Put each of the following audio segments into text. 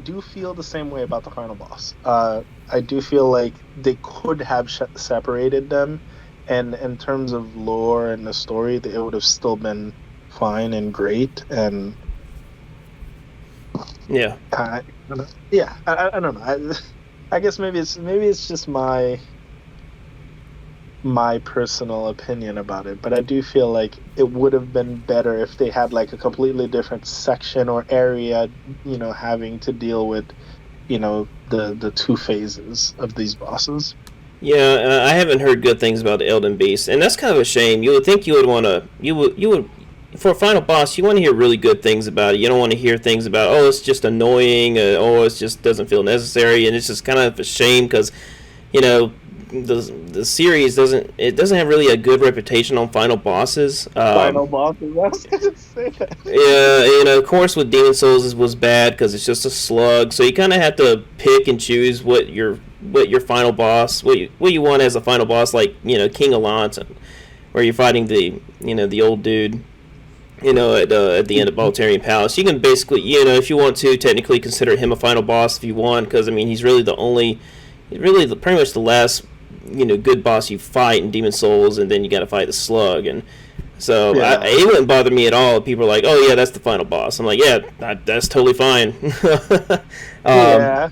do feel the same way about the final boss. I do feel like they could have separated them, and in terms of lore and the story, it would have still been fine and great. And Yeah. I don't know. I guess maybe it's just my personal opinion about it, but I do feel like it would have been better if they had like a completely different section or area, having to deal with, the two phases of these bosses. Yeah, I haven't heard good things about the Elden Beast, and that's kind of a shame. You would think you would want to, you would, for a final boss, you want to hear really good things about it. You don't want to hear things about, oh, it's just annoying, oh, it just doesn't feel necessary, and it's just kind of a shame because, you know, the series doesn't have really a good reputation on final bosses. Final bosses, I was gonna say that. Yeah, of course, with Demon Souls was bad because it's just a slug. So you kind of have to pick and choose what your final boss, what you want as a final boss, like King Allant, where you're fighting the old dude, at the end of Boltarian Palace. You can basically, if you want to, technically consider him a final boss if you want, because I mean he's really pretty much the last good boss you fight in Demon Souls, and then you got to fight the slug. And so Yeah. it wouldn't bother me at all. People are like, oh yeah, that's the final boss. I'm like, yeah, that's totally fine. Yeah.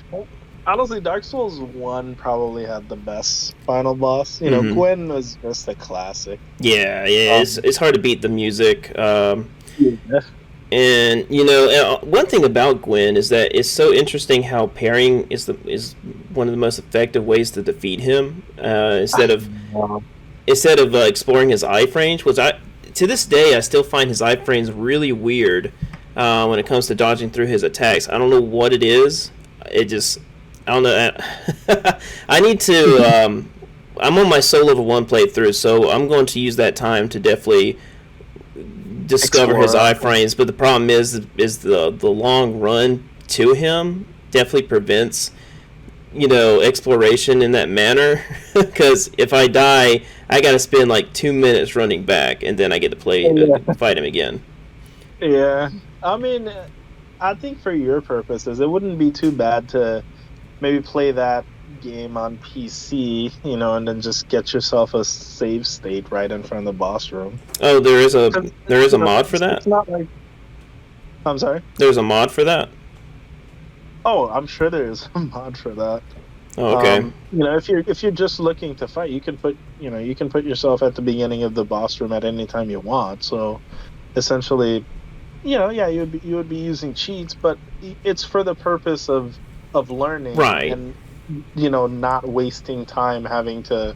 Honestly, Dark Souls 1 probably had the best final boss. Mhm. Gwen was just a classic. Yeah, it's hard to beat the music. Yeah. And one thing about Gwen is that it's so interesting how parrying is one of the most effective ways to defeat him. Instead of exploring his iframes, which to this day I still find his iframes really weird when it comes to dodging through his attacks. I don't know what it is. I don't know. I need to. I'm on my SOLO4LIFE playthrough, so I'm going to use that time to definitely discover his iframes. But the problem is the long run to him definitely prevents exploration in that manner. Because if I die, I got to spend like 2 minutes running back, and then I get to fight him again. Yeah, I mean, I think for your purposes, it wouldn't be too bad to maybe play that game on PC, and then just get yourself a save state right in front of the boss room. Oh, there is a mod for that? It's not like... I'm sorry? There's a mod for that? Oh, I'm sure there is a mod for that. Oh, okay. If you're just looking to fight, you can put yourself at the beginning of the boss room at any time you want. So essentially, you would be using cheats, but it's for the purpose of learning, right? And not wasting time having to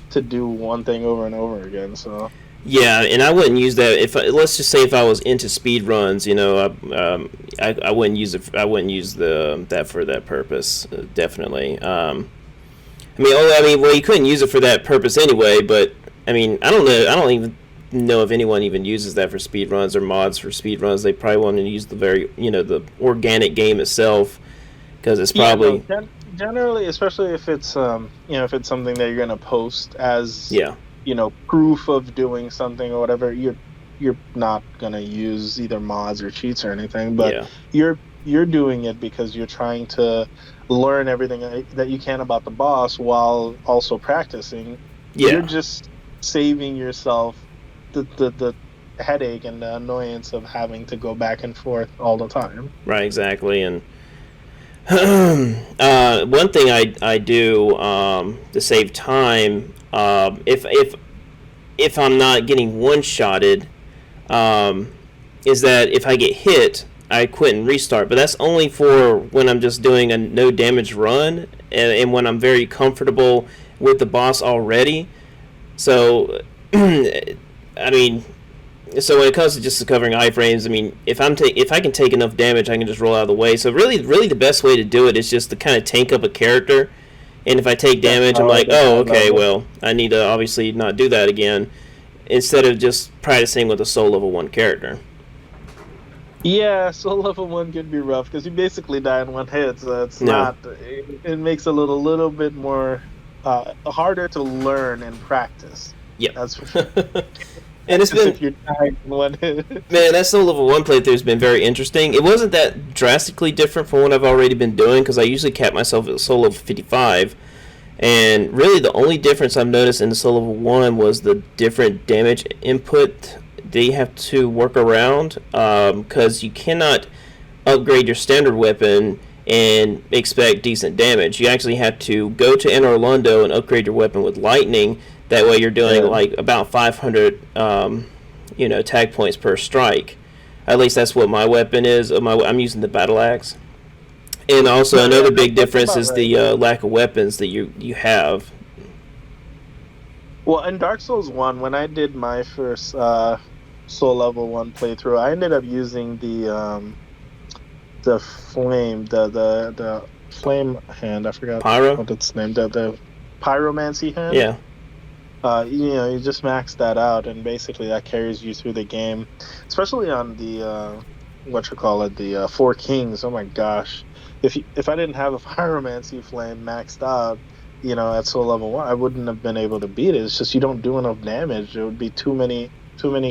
do one thing over and over again. So yeah, and I wouldn't use that let's just say if I was into speed runs, I wouldn't use it. I wouldn't use that for that purpose. Definitely. Well, you couldn't use it for that purpose anyway. But I mean, I don't know. I don't even know if anyone even uses that for speed runs or mods for speed runs. They probably want to use the the organic game itself, because it's probably generally, especially if it's if it's something that you're gonna post as proof of doing something or whatever, you're not gonna use either mods or cheats or anything, but you're doing it because you're trying to learn everything that you can about the boss while also practicing. You're just saving yourself the headache and the annoyance of having to go back and forth all the time. Right, exactly. And one thing I do to save time, if I'm not getting one-shotted, is that if I get hit, I quit and restart. But that's only for when I'm just doing a no damage run, and when I'm very comfortable with the boss already. So, I mean, so when it comes to just covering iframes, I mean, if I can take enough damage, I can just roll out of the way. So really the best way to do it is just to kind of tank up a character. And if I take damage, I'm like, oh, okay, well, I need to obviously not do that again, instead of just practicing with a soul level 1 character. Yeah, soul level 1 could be rough because you basically die in one hit, so it's not. It makes it a little bit more harder to learn and practice. Yeah, that's for sure. And it's As been if you're dying in one hit. Man, that Soul Level 1 playthrough has been very interesting. It wasn't that drastically different from what I've already been doing, because I usually cap myself at Soul Level 55. And really, the only difference I've noticed in the Soul Level 1 was the different damage input that you have to work around, because you cannot upgrade your standard weapon and expect decent damage. You actually have to go to Anor Londo and upgrade your weapon with lightning. That way you're doing like about 500 tag points per strike. At least that's what my weapon is. I'm using the battle axe. And also another big difference is the lack of weapons that you have. Well, in Dark Souls 1, when I did my first Soul Level 1 playthrough, I ended up using the flame, the flame hand. I forgot what it's named. The pyromancy hand. Yeah. You just max that out, and basically that carries you through the game, especially on the the Four Kings. Oh my gosh, if I didn't have a pyromancy flame maxed out, at Soul Level 1, I wouldn't have been able to beat it. It's just you don't do enough damage. It would be too many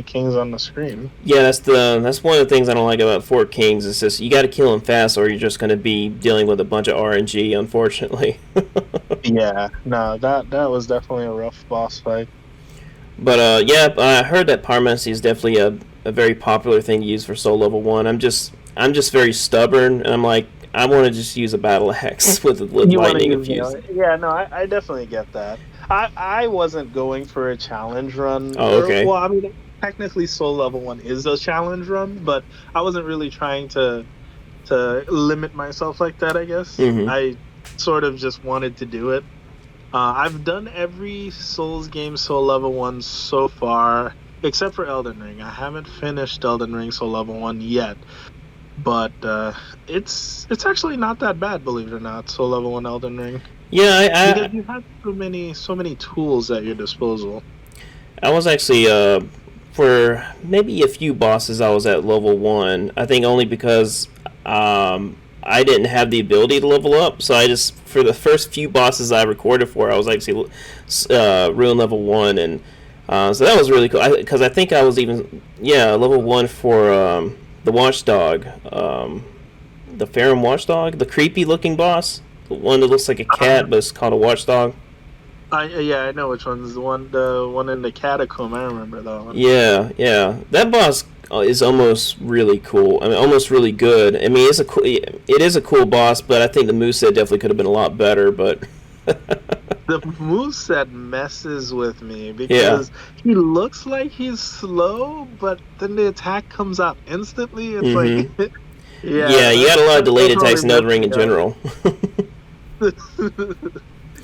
kings on the screen. Yeah, that's one of the things I don't like about Four Kings. It's just you got to kill them fast, or you're just going to be dealing with a bunch of RNG, unfortunately. Yeah, no, that was definitely a rough boss fight. But I heard that pyromancy is definitely a very popular thing to use for Soul Level 1. I'm just very stubborn, and I'm like, I want to just use a battle axe with lightning infused. Yeah, no, I definitely get that. I wasn't going for a challenge run. Oh, okay. Well, I mean, technically Soul Level 1 is a challenge run, but I wasn't really trying to limit myself like that, I guess. Mm-hmm. I sort of just wanted to do it. I've done every Souls game Soul Level 1 so far, except for Elden Ring. I haven't finished Elden Ring Soul Level 1 yet. But it's actually not that bad, believe it or not, Soul Level 1 Elden Ring. Yeah, because you have so many tools at your disposal. I was actually for maybe a few bosses I was at level 1. I think only because I didn't have the ability to level up, so I just, for the first few bosses I recorded for, I was actually ruin level 1, and so that was really cool, because I think I was even level 1 for the Watchdog, the Farum Watchdog, the creepy looking boss, the one that looks like a cat but it's called a Watchdog. I know which one's the one in the catacomb. I remember that one. Yeah, that boss is almost really cool. I mean, almost really good. I mean, it is a cool boss, but I think the moveset definitely could have been a lot better. But the moveset messes with me because he looks like he's slow, but then the attack comes out instantly. It's like you got a lot of delayed attacks in Elden Ring in general.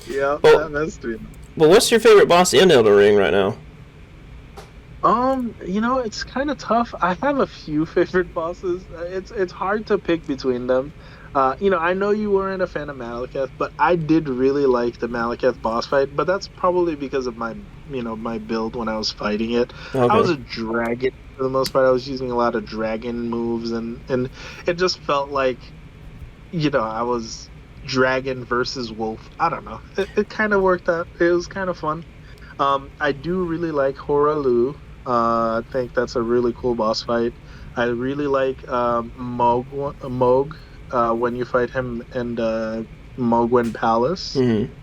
Yeah, that messed me. But what's your favorite boss in Elden Ring right now? It's kind of tough. I have a few favorite bosses. It's hard to pick between them. I know you weren't a fan of Malekith, but I did really like the Malekith boss fight. But that's probably because of my build when I was fighting it. Okay. I was a dragon for the most part. I was using a lot of dragon moves, and it just felt like, I was dragon versus wolf. I don't know. It kind of worked out. It was kind of fun. I do really like Horalu. I think that's a really cool boss fight. I really like Moog when you fight him in the Mogwen Palace. Mm-hmm.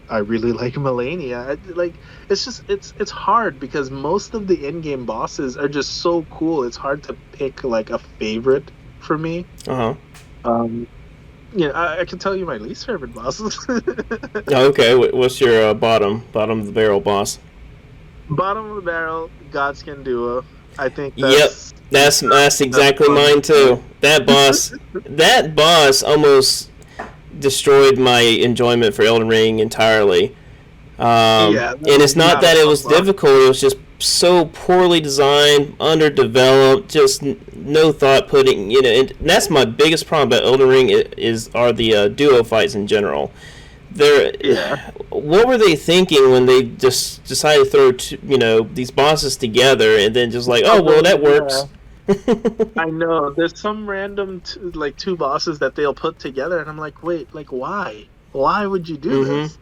I really like Melania. It's hard because most of the in-game bosses are just so cool. It's hard to pick like a favorite for me. I can tell you my least favorite bosses. Okay, what's your bottom of the barrel boss? Bottom of the barrel, Godskin Duo. I think that's exactly mine too. That boss almost destroyed my enjoyment for Elden Ring entirely. And it's not that it was difficult, it was just so poorly designed, underdeveloped, just no thought putting, and that's my biggest problem about Elden Ring are the duo fights in general. What were they thinking when they just decided to throw these bosses together and then just like, that works? I know there's some random two bosses that they'll put together, and I'm like, wait, why would you do this?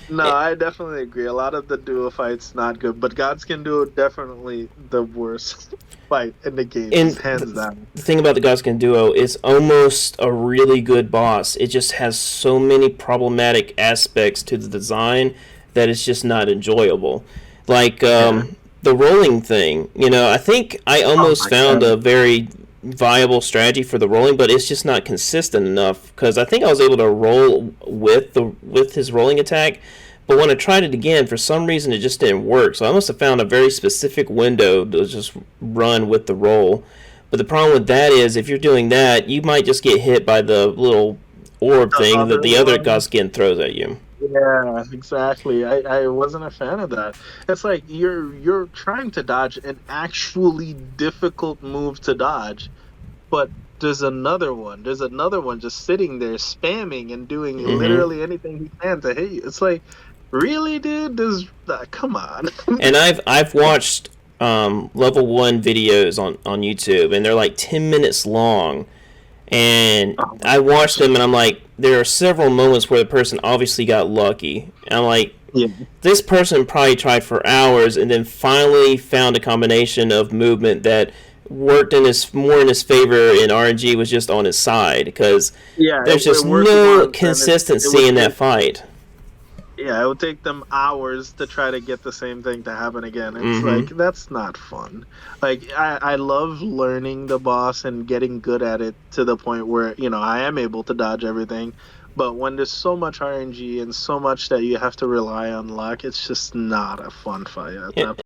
No, I definitely agree. A lot of the duo fights not good, but Godskin Duo definitely the worst fight in the game, And just hands down. the thing about the Godskin Duo is almost a really good boss. It just has so many problematic aspects to the design that it's just not enjoyable. Like Yeah. the rolling thing. I think I Oh almost my found a God. very viable strategy for the rolling, but it's just not consistent enough. Because I think I was able to roll with his rolling attack, but when I tried it again, for some reason it just didn't work. So I must have found a very specific window to just run with the roll. But the problem with that is, if you're doing that, you might just get hit by the little orb The thing that other the other one. Godskin throws at you. Yeah, exactly. I wasn't a fan of that. It's like you're trying to dodge an actually difficult move to dodge, but there's another one just sitting there spamming and doing Mm-hmm. literally anything he can to hit you. It's like, really, dude? Come on. And I've watched level one videos on YouTube, and they're like 10 minutes long. And Oh my I watched gosh. them, and I'm like, there are several moments where the person obviously got lucky. And I'm like, Yeah. this person probably tried for hours, and then finally found a combination of movement that worked in his favor, and RNG was just on his side, because Yeah, there's it just worked no once and it consistency would in that take fight. yeah, it would take them hours to try to get the same thing to happen again. It's like Mm-hmm. that's not fun. Like I love learning the boss and getting good at it to the point where, I am able to dodge everything. But when there's so much RNG and so much that you have to rely on luck, it's just not a fun fight at that